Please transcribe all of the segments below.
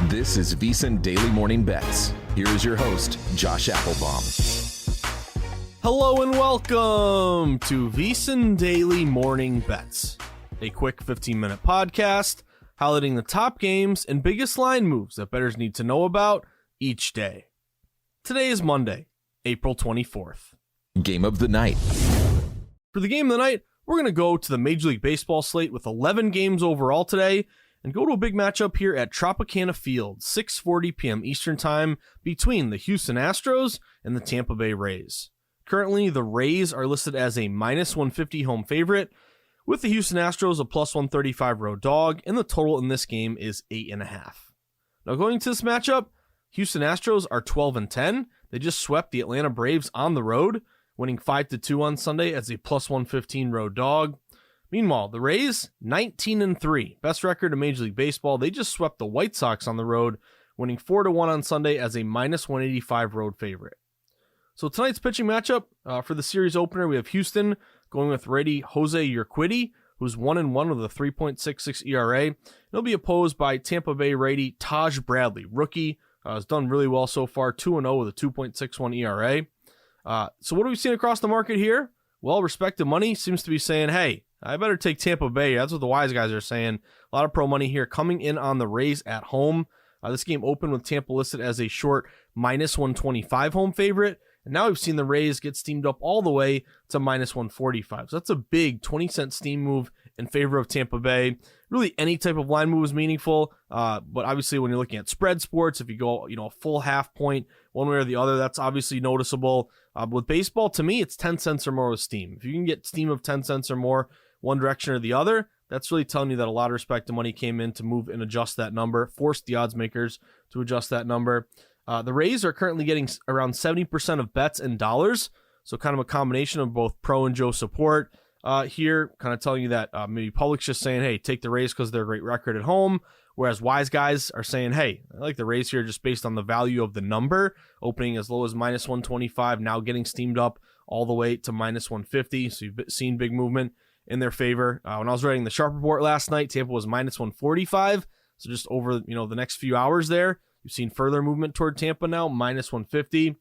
This is VSiN Daily Morning Bets. Here is your host, Josh Appelbaum. Hello and welcome to VSiN Daily Morning Bets, a quick 15-minute podcast highlighting the top games and biggest line moves that bettors need to know about each day. Today is Monday, April 24th. Game of the night. For the game of the night, we're going to go to the Major League Baseball slate with 11 games overall today and go to a big matchup here at Tropicana Field, 6:40 p.m. Eastern Time between the Houston Astros and the Tampa Bay Rays. Currently, the Rays are listed as a -150 home favorite, with the Houston Astros a +135 road dog, and the total in this game is 8.5. Now going to this matchup, Houston Astros are 12-10. They just swept the Atlanta Braves on the road, winning 5-2 on Sunday as a +115 road dog. Meanwhile, the Rays, 19-3, best record in Major League Baseball. They just swept the White Sox on the road, winning 4-1 on Sunday as a -185 road favorite. So tonight's pitching matchup for the series opener, we have Houston going with righty Jose Urquidy, who's 1-1 with a 3.66 ERA. He'll be opposed by Tampa Bay righty Taj Bradley, rookie, has done really well so far, 2-0 with a 2.61 ERA. So what have we seen across the market here? Well, respective money seems to be saying, hey, I better take Tampa Bay. That's what the wise guys are saying. A lot of pro money here coming in on the Rays at home. This game opened with Tampa listed as a short -125 home favorite. And now we've seen the Rays get steamed up all the way to -145. So that's a big 20-cent steam move in favor of Tampa Bay. Really, any type of line move is meaningful. But obviously, when you're looking at spread sports, if you go, a full half point one way or the other, that's obviously noticeable. With baseball, to me, it's 10 cents or more with steam. If you can get steam of 10 cents or more, one direction or the other, that's really telling you that a lot of respected money came in to move and adjust that number, forced the odds makers to adjust that number. The Rays are currently getting around 70% of bets in dollars, so kind of a combination of both pro and Joe support here, kind of telling you that maybe public's just saying, hey, take the Rays because they're a great record at home, whereas wise guys are saying, hey, I like the Rays here just based on the value of the number, opening as low as -125, now getting steamed up all the way to -150, so you've seen big movement in their favor. When I was writing the Sharp Report last night, Tampa was -145, so just over the next few hours there, you've seen further movement toward Tampa now, -150.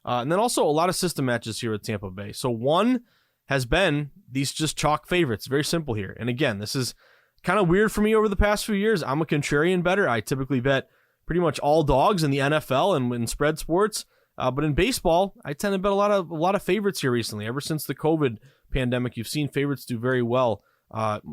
And then also a lot of system matches here with Tampa Bay. So one has been these just chalk favorites. Very simple here. And again, this is kind of weird for me over the past few years. I'm a contrarian bettor. I typically bet pretty much all dogs in the NFL and in spread sports. But in baseball, I tend to bet a lot of favorites here recently. Ever since the COVID pandemic, you've seen favorites do very well,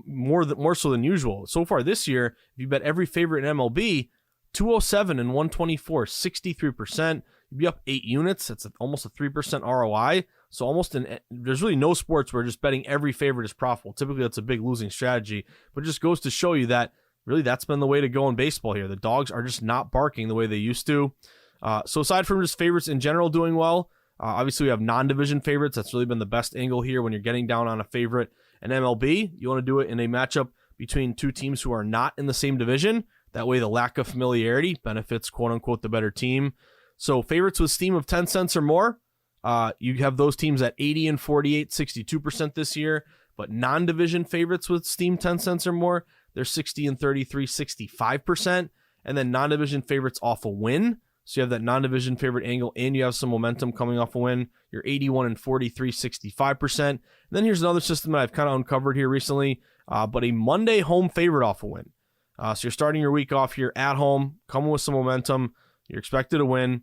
more so than usual. So far this year, if you bet every favorite in MLB, 207 and 124, 63%. You'd be up 8 units. That's almost a 3% ROI. So there's really no sports where just betting every favorite is profitable. Typically, that's a big losing strategy, but it just goes to show you that really that's been the way to go in baseball here. The dogs are just not barking the way they used to. So aside from just favorites in general doing well, obviously we have non-division favorites. That's really been the best angle here when you're getting down on a favorite in MLB. You want to do it in a matchup between two teams who are not in the same division. That way the lack of familiarity benefits quote-unquote the better team. So favorites with steam of 10 cents or more, you have those teams at 80-48, 62% this year. But non-division favorites with steam 10 cents or more, they're 60-33, 65%. And then non-division favorites off a win. So you have that non-division favorite angle and you have some momentum coming off a win. You're 81-43, 65%. And then here's another system that I've kind of uncovered here recently, but a Monday home favorite off a win. So you're starting your week off here at home, coming with some momentum. You're expected to win.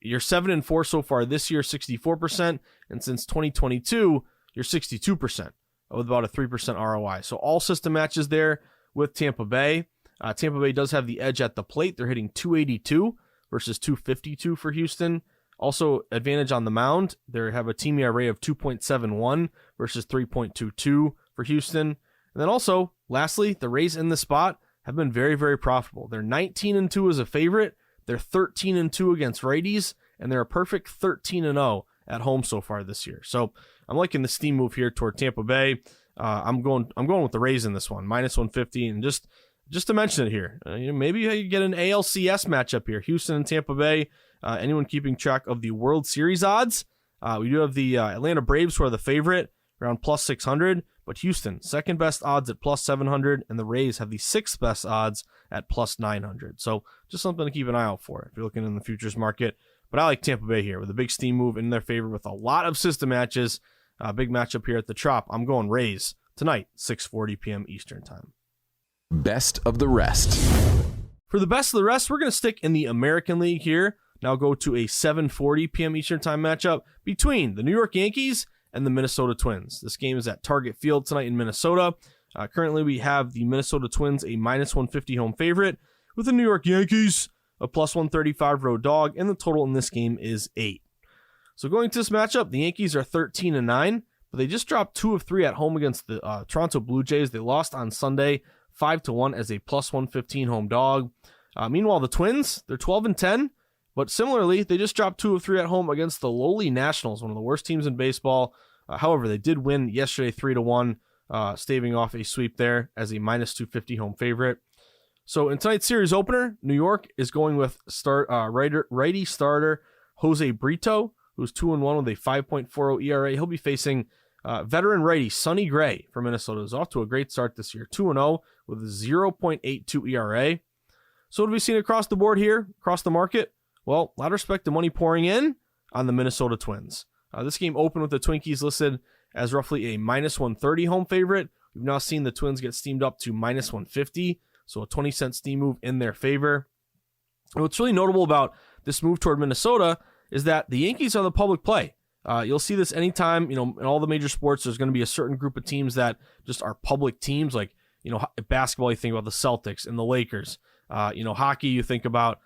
You're 7-4 so far this year, 64%. And since 2022, you're 62% with about a 3% ROI. So all system matches there with Tampa Bay. Tampa Bay does have the edge at the plate. They're hitting 282 versus 252 for Houston. Also, advantage on the mound. They have a team ERA of 2.71 versus 3.22 for Houston. And then also, lastly, the Rays in the spot have been very, very profitable. They're 19-2 as a favorite. They're 13-2 against righties, and they're a perfect 13-0 at home so far this year. So I'm liking the steam move here toward Tampa Bay. I'm going with the Rays in this one, -150, and just to mention it here, maybe you get an ALCS matchup here, Houston and Tampa Bay. Anyone keeping track of the World Series odds? We do have the Atlanta Braves, who are the favorite, around +600, but Houston, second best odds at plus 700, and the Rays have the sixth best odds at plus 900. So just something to keep an eye out for if you're looking in the futures market. But I like Tampa Bay here with a big steam move in their favor with a lot of system matches. Big matchup here at the Trop. I'm going Rays tonight, 6:40 p.m. Eastern time. Best of the rest. For the best of the rest, we're going to stick in the American League here. Now go to a 7:40 p.m. Eastern time matchup between the New York Yankees and the Minnesota Twins. This game is at Target Field tonight in Minnesota. Currently, we have the Minnesota Twins a minus 150 home favorite with the New York Yankees a plus 135 road dog, and the total in this game is 8. So going to this matchup, the Yankees are 13-9, but they just dropped 2 of 3 at home against the Toronto Blue Jays. They lost on Sunday 5-1 as a plus 115 home dog. Meanwhile, the Twins, they're 12-10, but similarly, they just dropped 2 of 3 at home against the lowly Nationals, one of the worst teams in baseball. However, they did win yesterday 3-1, staving off a sweep there as a minus 250 home favorite. So in tonight's series opener, New York is going with righty starter Jose Brito, who's 2-1 with a 5.40 ERA. He'll be facing veteran righty Sonny Gray from Minnesota, who's off to a great start this year, 2-0 with a 0.82 ERA. So what have we seen across the board here, across the market? Well, a lot of respect to money pouring in on the Minnesota Twins. This game opened with the Twinkies listed as roughly a minus 130 home favorite. We've now seen the Twins get steamed up to minus 150. So a 20-cent steam move in their favor. And what's really notable about this move toward Minnesota is that the Yankees are the public play. You'll see this anytime, in all the major sports, there's going to be a certain group of teams that just are public teams. Like, basketball, you think about the Celtics and the Lakers. Hockey, you think about,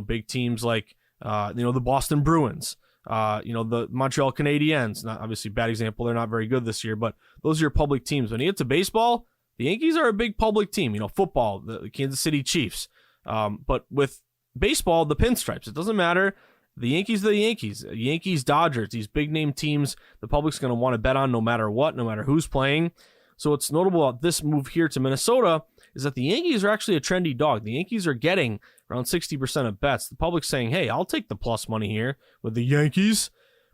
big teams like, the Boston Bruins, the Montreal Canadiens. Not obviously bad example. They're not very good this year, but those are your public teams. When you get to baseball, the Yankees are a big public team. Football, the Kansas City Chiefs. But with baseball, the pinstripes, it doesn't matter. The Yankees are the Yankees. Yankees, Dodgers, these big name teams, the public's going to want to bet on no matter what, no matter who's playing. So what's notable about this move here to Minnesota is that the Yankees are actually a trendy dog. The Yankees are getting around 60% of bets. The public's saying, hey, I'll take the plus money here with the Yankees.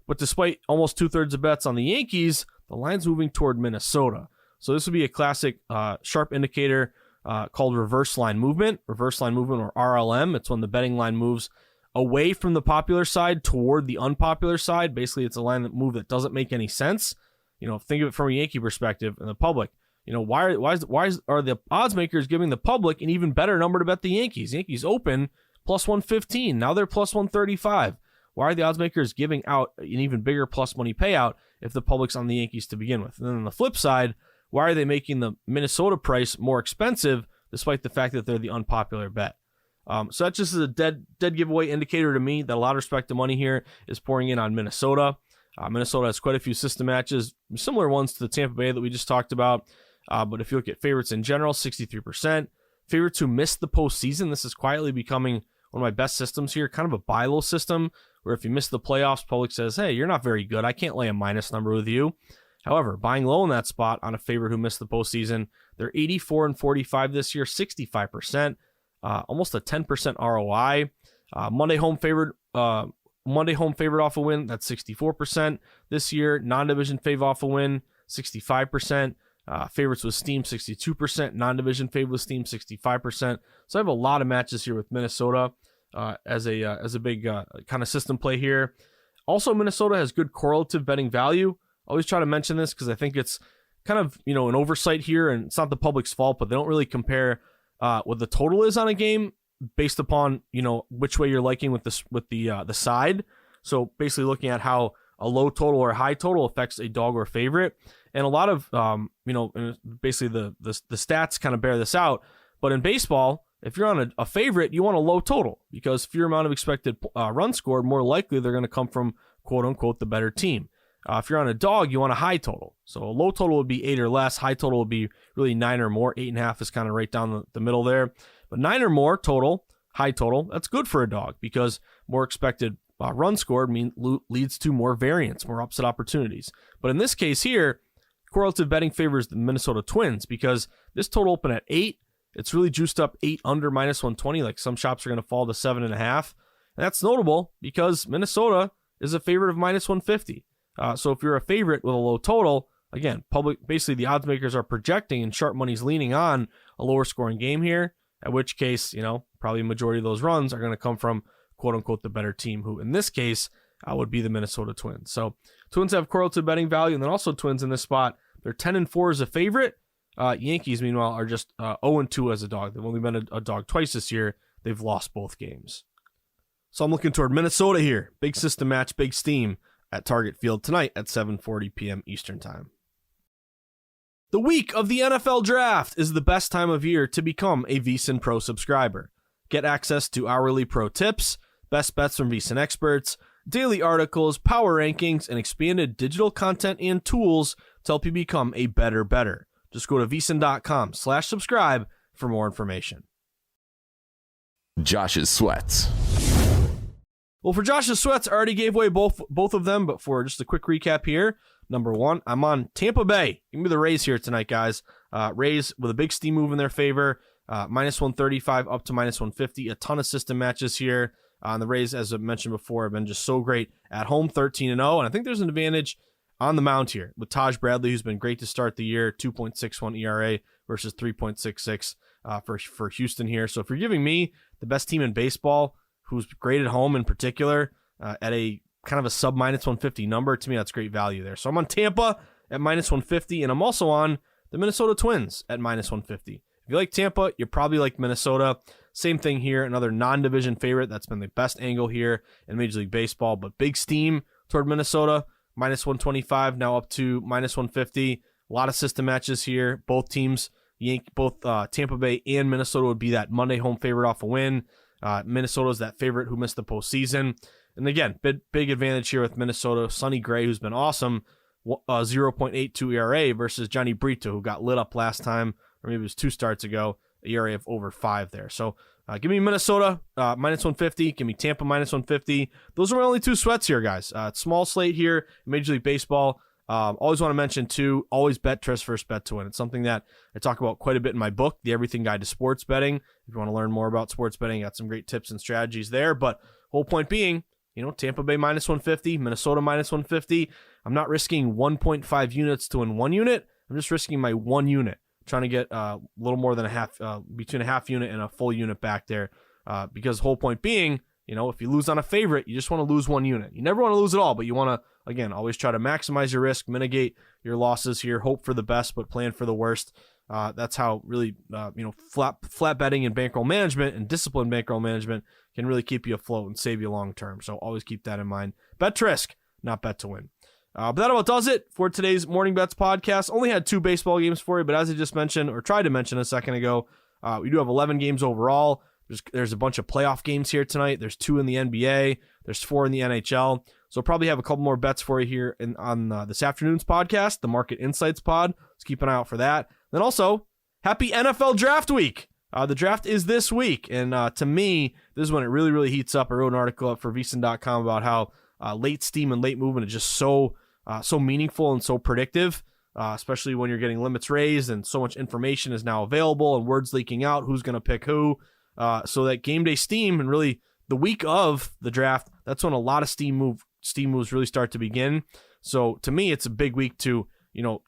But despite almost 2/3 of bets on the Yankees, the line's moving toward Minnesota. So this would be a classic sharp indicator called reverse line movement or RLM. It's when the betting line moves away from the popular side toward the unpopular side. Basically, it's a line that doesn't make any sense. Think of it from a Yankee perspective and the public. Why are the odds makers giving the public an even better number to bet the Yankees? Yankees open plus 115. Now they're plus 135. Why are the odds makers giving out an even bigger plus money payout if the public's on the Yankees to begin with? And then on the flip side, why are they making the Minnesota price more expensive despite the fact that they're the unpopular bet? So that just is a dead giveaway indicator to me that a lot of respect to money here is pouring in on Minnesota. Minnesota has quite a few system matches, similar ones to the Tampa Bay that we just talked about. But if you look at favorites in general, 63%. Favorites who missed the postseason, this is quietly becoming one of my best systems here, kind of a buy low system, where if you miss the playoffs, public says, hey, you're not very good. I can't lay a minus number with you. However, buying low in that spot on a favorite who missed the postseason, they're 84-45 this year, 65%, almost a 10% ROI. Monday home favorite off a win, that's 64% this year. Non-division fav off a win, 65%. Favorites with steam, 62%. Non-division fav with steam, 65%. So I have a lot of matches here with Minnesota as a big kind of system play here. Also, Minnesota has good correlative betting value. I always try to mention this because I think it's kind of an oversight here, and it's not the public's fault, but they don't really compare what the total is on a game based upon which way you're liking with the side. So basically looking at how a low total or a high total affects a dog or favorite, and a lot of basically the stats kind of bear this out. But in baseball, if you're on a favorite, you want a low total because fewer amount of expected runs scored, more likely they're going to come from quote unquote the better team. If you're on a dog, you want a high total. So a low total would be 8 or less. High total would be really 9 or more. 8.5 is kind of right down the middle there. But 9 or more total, high total, that's good for a dog because more expected run scored leads to more variance, more upset opportunities. But in this case here, correlative betting favors the Minnesota Twins because this total opened at 8. It's really juiced up 8 under minus 120. Like some shops are going to fall to 7.5. And that's notable because Minnesota is a favorite of minus 150. So if you're a favorite with a low total, again, basically the odds makers are projecting and sharp money's leaning on a lower scoring game here, at which case, probably a majority of those runs are going to come from quote unquote the better team, who in this case would be the Minnesota Twins. So Twins have correlative betting value, and then also Twins in this spot, they're 10-4 as a favorite. Yankees, meanwhile, are just 0-2 as a dog. They've only been a dog twice this year. They've lost both games. So I'm looking toward Minnesota here. Big system match, big steam at Target Field tonight at 7:40 p.m. Eastern Time. The week of the NFL Draft is the best time of year to become a VSiN Pro subscriber. Get access to hourly pro tips, best bets from VSiN experts, daily articles, power rankings, and expanded digital content and tools to help you become a better. Just go to VSiN.com/subscribe for more information. Josh's sweats. Well, for Josh's sweats, I already gave away both of them, but for just a quick recap here, number one, I'm on Tampa Bay. Give me the Rays here tonight, guys. Rays with a big steam move in their favor, -135 up to -150. A ton of system matches here. And the Rays, as I mentioned before, have been just so great at home, 13-0, and I think there's an advantage on the mound here with Taj Bradley, who's been great to start the year, 2.61 ERA versus 3.66 for Houston here. So if you're giving me the best team in baseball, who's great at home in particular, at a kind of a sub -150 number, to me that's great value there. So I'm on Tampa at -150, and I'm also on the Minnesota Twins at -150. If you like Tampa, you're probably like Minnesota. Same thing here, another non-division favorite. That's been the best angle here in Major League Baseball, but big steam toward Minnesota, -125, now up to -150. A lot of system matches here. Both teams, both Tampa Bay and Minnesota would be that Monday home favorite off a win. Minnesota's that favorite who missed the postseason. And again, big advantage here with Minnesota. Sonny Gray, who's been awesome, 0.82 ERA versus Johnny Brito, who got lit up last time, or maybe it was 2 starts ago, ERA of over 5 there. So give me Minnesota -150. Give me Tampa -150. Those are my only 2 sweats here, guys. Small slate here in Major League Baseball. Always want to mention, too, always bet Trist first bet to win. It's something that I talk about quite a bit in my book, The Everything Guide to Sports Betting. If you want to learn more about sports betting, I got some great tips and strategies there. But whole point being, Tampa Bay -150, Minnesota -150. I'm not risking 1.5 units to win 1 unit. I'm just risking my 1 unit, trying to get a little more than between a half unit and a full unit back there. Because whole point being, if you lose on a favorite, you just want to lose 1 unit. You never want to lose it all, but you want to, again, always try to maximize your risk, mitigate your losses here, hope for the best, but plan for the worst. That's how really, flat betting and bankroll management and disciplined bankroll management can really keep you afloat and save you long term. So always keep that in mind. Bet to risk, not bet to win. But that about does it for today's Morning Bets podcast. Only had 2 baseball games for you, but as I just mentioned, or tried to mention a second ago, we do have 11 games overall. There's a bunch of playoff games here tonight. There's 2 in the NBA. There's 4 in the NHL. So probably have a couple more bets for you here on this afternoon's podcast, the Market Insights pod. Let's keep an eye out for that. Then also, happy NFL Draft Week. The draft is this week, and to me, this is when it really, really heats up. I wrote an article up for VSiN.com about how late steam and late movement is just so meaningful and so predictive, especially when you're getting limits raised and so much information is now available and words leaking out, who's going to pick who. So that game day steam and really the week of the draft, that's when a lot of steam moves really start to begin. So to me, it's a big week to,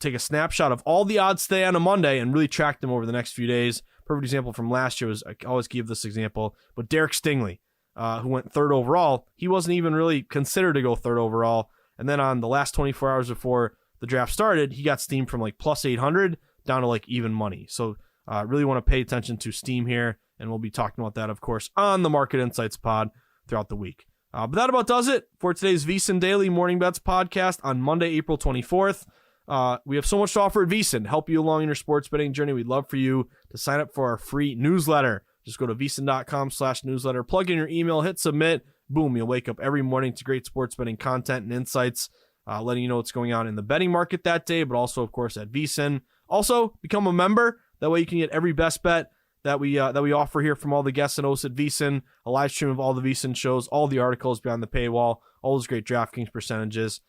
take a snapshot of all the odds today on a Monday and really track them over the next few days. Perfect example from last year was, I always give this example, but Derek Stingley, who went 3rd overall, he wasn't even really considered to go 3rd overall. And then on the last 24 hours before the draft started, he got steamed from like plus 800 down to like even money. So really want to pay attention to steam here. And we'll be talking about that, of course, on the Market Insights pod throughout the week. But that about does it for today's VSiN Daily Morning Bets podcast on Monday, April 24th. We have so much to offer at VSiN to help you along in your sports betting journey. We'd love for you to sign up for our free newsletter. Just go to VSiN.com/newsletter, plug in your email, hit submit. Boom, you'll wake up every morning to great sports betting content and insights, letting you know what's going on in the betting market that day, but also, of course, at VSiN. Also, become a member. That way you can get every best bet that we offer here from all the guests and hosts at VSiN, a live stream of all the VSiN shows, all the articles behind the paywall, all those great DraftKings percentages.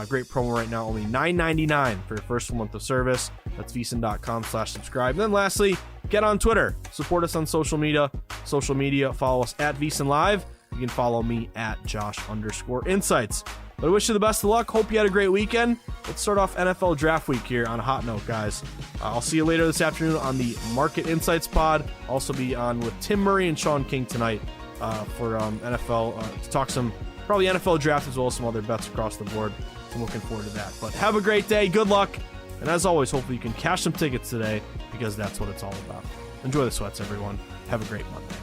Great promo right now, only $9.99 for your first month of service. That's VSiN.com/subscribe. And then lastly, get on Twitter. Support us on social media. Follow us at VSiN Live. You can follow me at Josh_Insights. But I wish you the best of luck. Hope you had a great weekend. Let's start off NFL Draft Week here on a hot note, guys. I'll see you later this afternoon on the Market Insights Pod. Also be on with Tim Murray and Sean King tonight for NFL to talk some probably NFL draft as well as some other bets across the board. I'm looking forward to that. But have a great day. Good luck. And as always, hopefully you can cash some tickets today because that's what it's all about. Enjoy the sweats, everyone. Have a great Monday.